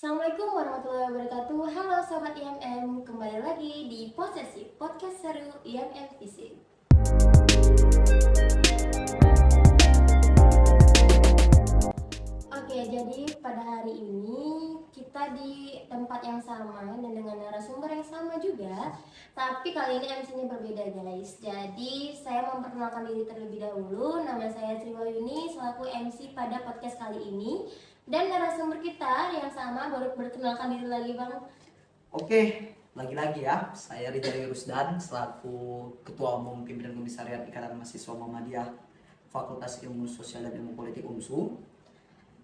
Assalamualaikum warahmatullahi wabarakatuh. Halo Sobat IMM, kembali lagi di Posesif, podcast seru IMM Fisik. Oke, jadi pada hari ini kita di tempat yang sama dan dengan narasumber yang sama juga. Tapi kali ini MC-nya berbeda guys. Jadi saya memperkenalkan diri terlebih dahulu. Nama saya Sri Wahyuni selaku MC pada podcast kali ini. Dan narasumber kita yang sama, boleh berkenalkan diri lagi Bang? Oke, lagi-lagi ya, saya Rijal Rusdan selaku Ketua Umum Pimpinan Komisariat Ikatan Mahasiswa Muhammadiyah Fakultas Ilmu Sosial dan Ilmu Politik UNSU.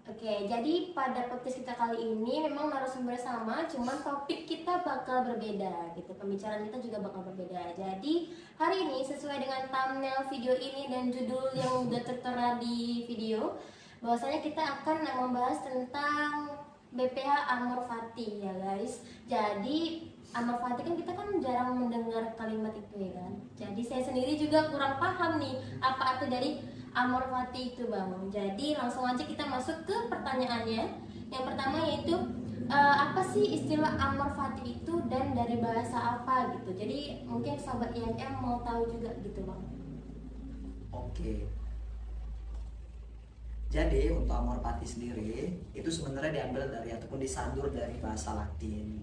Oke, jadi pada podcast kita kali ini memang narasumber sama, cuman topik kita bakal berbeda gitu. Pembicaraan kita juga bakal berbeda. Jadi hari ini sesuai dengan thumbnail video ini dan judul yang udah tertera di video, bahwasanya kita akan membahas tentang BPH Amor Fati ya guys. Jadi Amor Fati kan kita kan jarang mendengar kalimat itu ya kan. Jadi saya sendiri juga kurang paham nih apa arti dari Amor Fati itu Bang. Jadi langsung aja kita masuk ke pertanyaannya. Yang pertama yaitu apa sih istilah Amor Fati itu dan dari bahasa apa gitu. Jadi mungkin sahabat IMM mau tahu juga gitu Bang. Oke. Jadi untuk Amor Fati sendiri itu sebenarnya diambil dari ataupun disandur dari bahasa Latin.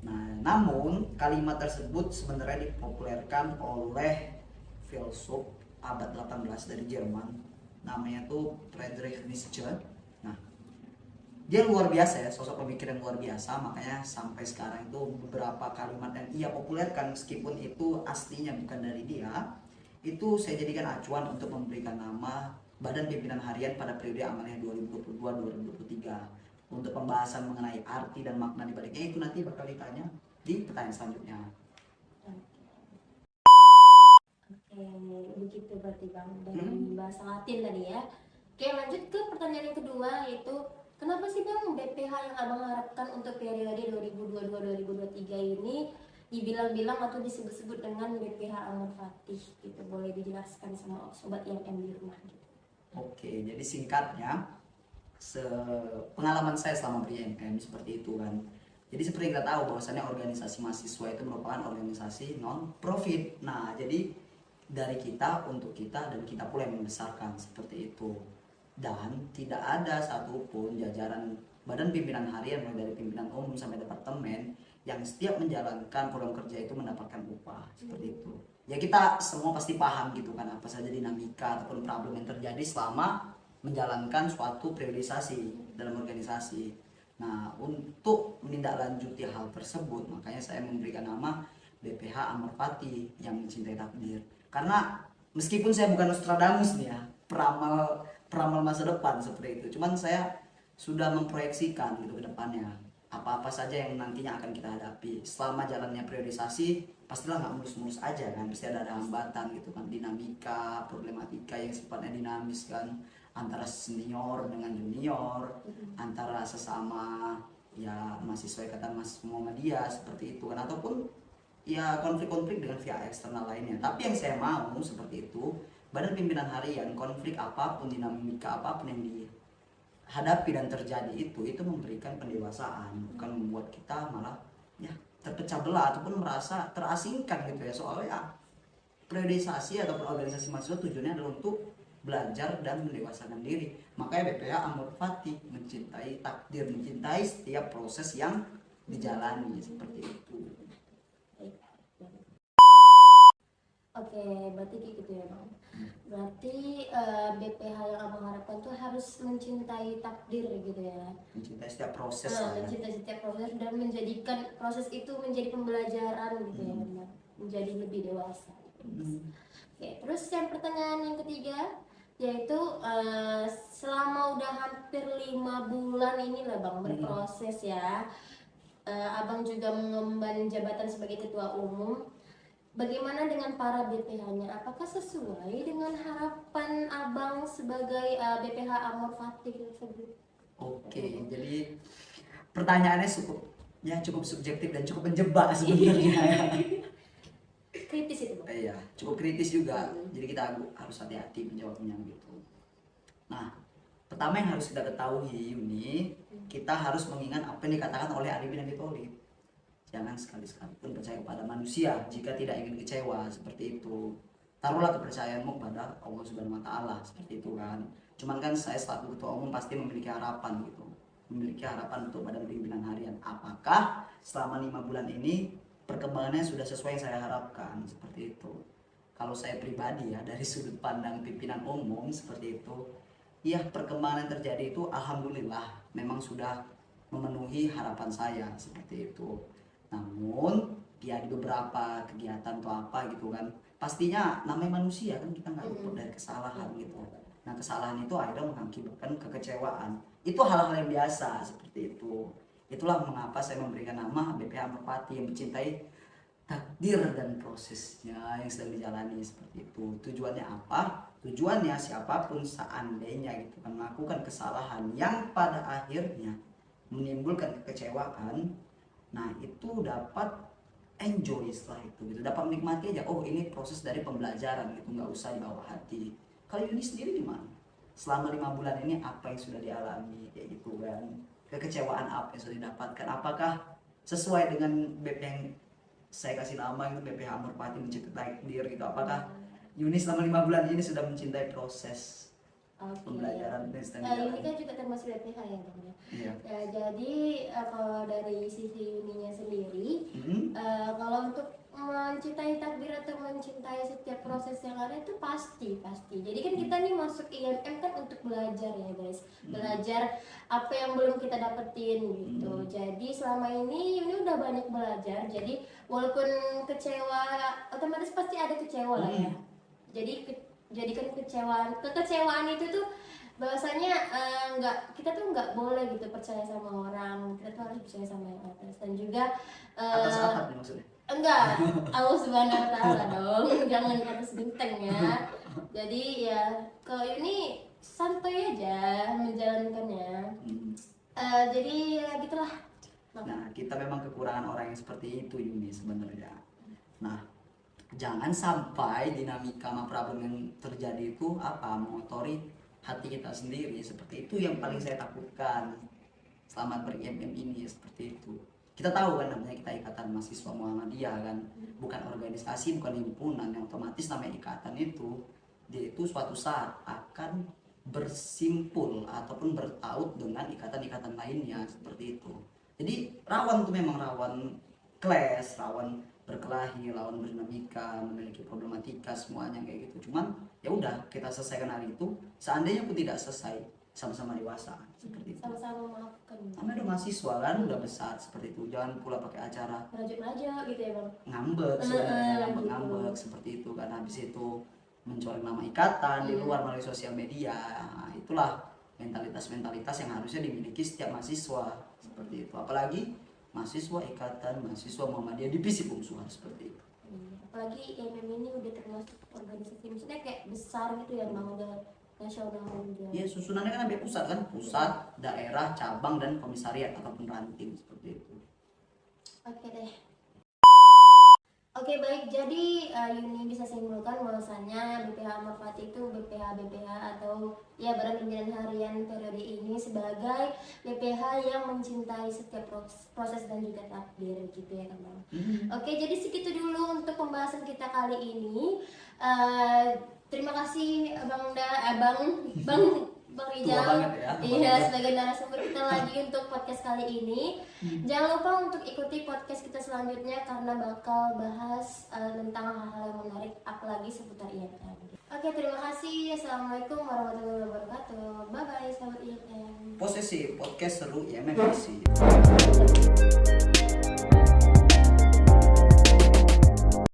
Nah, namun kalimat tersebut sebenarnya dipopulerkan oleh filsuf abad 18 dari Jerman, namanya tuh Friedrich Nietzsche. Nah, dia luar biasa ya, sosok pemikir yang luar biasa, makanya sampai sekarang itu beberapa kalimat yang ia populerkan meskipun itu aslinya bukan dari dia, itu saya jadikan acuan untuk memberikan nama Badan Pimpinan Harian pada periode amalnya 2022-2023. Untuk pembahasan mengenai arti dan makna di baliknya itu nanti bakal ditanya di pertanyaan selanjutnya. Oke, begitu berarti Bang dari bahasa Latin tadi ya. Oke, lanjut ke pertanyaan yang kedua yaitu kenapa sih Bang BPH yang Abang harapkan untuk periode 2022-2023 ini dibilang-bilang atau disebut-sebut dengan BPH Amor Fati gitu. Boleh dijelaskan sama sobat IMM di rumah gitu. Oke, jadi singkatnya pengalaman saya selama ber-IMM seperti itu kan. Jadi seperti kita tahu bahwasannya organisasi mahasiswa itu merupakan organisasi non profit. Nah, jadi dari kita untuk kita dan kita pula yang membesarkan seperti itu. Dan tidak ada satupun jajaran badan pimpinan harian mulai dari pimpinan umum sampai departemen yang setiap menjalankan program kerja itu mendapatkan upah seperti itu. Ya kita semua pasti paham gitu kan apa saja dinamika ataupun problem yang terjadi selama menjalankan suatu priorisasi dalam organisasi. Nah, untuk menindaklanjuti hal tersebut makanya saya memberikan nama BPH Amor Fati yang mencintai takdir. Karena meskipun saya bukan Nostradamus nih ya, peramal masa depan seperti itu, cuman saya sudah memproyeksikan gitu ke depannya apa-apa saja yang nantinya akan kita hadapi selama jalannya priorisasi. Pastilah nggak mulus-mulus aja kan, pasti ada hambatan gitu kan, dinamika, problematika yang sifatnya dinamis kan, antara senior dengan junior, antara sesama ya mahasiswa ikatan mahasiswa Muhammadiyah seperti itu kan, ataupun ya konflik-konflik dengan pihak eksternal lainnya. Tapi yang saya mau seperti itu, badan pimpinan harian konflik apapun, dinamika apapun yang dihadapi dan terjadi itu memberikan pendewasaan, bukan membuat kita malah ya terpecah belah ataupun merasa terasingkan gitu ya. Soalnya priorisasi ataupun organisasi mahasiswa tujuannya adalah untuk belajar dan mendewasakan diri. Makanya BPH Amor Fati mencintai takdir, mencintai setiap proses yang dijalani seperti itu. Oke, berarti kayak gitu ya Bang. Berarti BPH yang Abang harapkan tuh harus mencintai takdir gitu ya. Mencintai setiap proses lah ya. Mencintai setiap proses dan menjadikan proses itu menjadi pembelajaran gitu ya benar. Menjadi lebih dewasa. Oke, terus yang pertanyaan yang ketiga yaitu selama udah hampir 5 bulan inilah Bang berproses ya. Abang juga mengemban jabatan sebagai ketua umum. Bagaimana dengan para BPH-nya? Apakah sesuai dengan harapan Abang sebagai BPH Amor Fati tersebut? Oke, jadi pertanyaannya cukup subjektif dan cukup menjebak sebenarnya. Kritis itu Bang. Iya, cukup kritis juga. Jadi kita harus hati-hati menjawabnya gitu. Nah, Pertama yang harus kita ketahui Yuni, kita harus mengingat apa yang dikatakan oleh Ali bin Abi Thalib. Jangan sekali-sekali pun percaya kepada manusia jika tidak ingin kecewa, seperti itu. Taruhlah kepercayaanmu kepada Allah Subhanahu wa taala, seperti itu kan. Cuman kan saya selaku ketua umum pasti memiliki harapan gitu. Memiliki harapan untuk badan pimpinan harian. Apakah selama 5 bulan ini perkembangannya sudah sesuai yang saya harapkan, seperti itu. Kalau saya pribadi ya, dari sudut pandang pimpinan umum seperti itu, ya perkembangan yang terjadi itu alhamdulillah memang sudah memenuhi harapan saya, seperti itu. Namun ya di beberapa kegiatan atau apa gitu kan, pastinya namanya manusia kan, kita nggak luput dari kesalahan gitu. Nah kesalahan itu akhirnya mengakibatkan kekecewaan. Itu hal-hal yang biasa seperti itu. Itulah mengapa saya memberikan nama BPH Merpati yang mencintai takdir dan prosesnya yang sedang dijalani, seperti itu. Tujuannya apa? Tujuannya siapapun seandainya gitu kan melakukan kesalahan yang pada akhirnya menimbulkan kekecewaan, nah itu dapat enjoy setelah itu gitu, dapat menikmati aja, oh ini proses dari pembelajaran gitu, nggak usah dibawa hati. Kalau Yuni sendiri gimana? Selama 5 bulan ini apa yang sudah dialami kayak gitu kan? Kekecewaan apa yang sudah didapatkan? Apakah sesuai dengan BP yang saya kasih nama itu, BPH Merpati mencintai takdir gitu? Apakah Yuni selama 5 bulan ini sudah mencintai proses pembelajaran dan ini kan juga termasuk BPH ya Bang ya. Iya. Jadi kalau dari sisi Yuninya sendiri, kalau untuk mencintai takdir atau mencintai setiap proses yang ada itu pasti. Jadi kan kita nih masuk IMM kan untuk belajar ya guys, belajar apa yang belum kita dapetin gitu. Jadi selama ini Yuni udah banyak belajar. Jadi walaupun kecewa, otomatis pasti ada kecewa lah ya. Jadi kan kekecewaan itu tuh bahwasanya kita tuh nggak boleh gitu percaya sama orang, kita tuh harus percaya sama yang atas. Dan juga atas atap nih maksudnya? enggak, Allah Subhanahu wa taala dong, jangan di atas genteng ya. Jadi ya kalau ini santai aja menjalankannya. Jadi ya gitulah. Nah kita memang kekurangan orang yang seperti itu Yuni sebenarnya. Nah jangan sampai dinamika sama problem yang terjadi itu mengotori hati kita sendiri, seperti itu yang paling saya takutkan selama ber-IMM ini, seperti itu. Kita tahu kan namanya kita Ikatan Mahasiswa Muhammadiyah kan, bukan organisasi, bukan himpunan, yang otomatis namanya ikatan itu dia itu suatu saat akan bersimpul ataupun bertaut dengan ikatan-ikatan lainnya, seperti itu. Jadi rawan tuh, memang rawan clash, rawan berkelahi, lawan berdinamika, memiliki problematika semuanya kayak gitu. Cuman ya udah kita selesaikan hari itu. Seandainya pun tidak selesai, sama-sama dewasa seperti itu. Sama-sama memaafkan. Namanya udah mahasiswa kan, udah besar seperti itu. Jangan pula pakai acara merajuk-rajuk gitu ya Bang. ngambek sebenarnya, ngambek seperti itu kan. Habis itu mencoreng nama ikatan di luar melalui sosial media. Nah, itulah mentalitas yang harusnya dimiliki setiap mahasiswa seperti itu. Apalagi mahasiswa ikatan mahasiswa Muhammadiyah divisi Bungsuhan, seperti itu. Apalagi IMM ini udah termasuk organisasi, maksudnya kayak besar gitu ya Bang, udah nasional juga. Ya susunannya kan sampai pusat kan, pusat, daerah, cabang dan komisariat ataupun ranting, seperti itu. Oke deh. Oke baik, jadi Yuni bisa simpulkan bahwasannya BPH Merpati itu BPH atau ya Badan Pimpinan Harian periode ini sebagai BPH yang mencintai setiap proses dan juga takdir gitu ya kan Bang. Oke, jadi segitu dulu untuk pembahasan kita kali ini. Terima kasih Bang Rijal, ya, iya sebagai narasumber kita lagi untuk podcast kali ini. Jangan lupa untuk ikuti podcast kita selanjutnya karena bakal bahas tentang hal-hal yang menarik, apalagi seputar IMM. Oke, terima kasih. Assalamualaikum warahmatullahi wabarakatuh. Bye bye sahabat IMM. Posisi podcast seru IMM.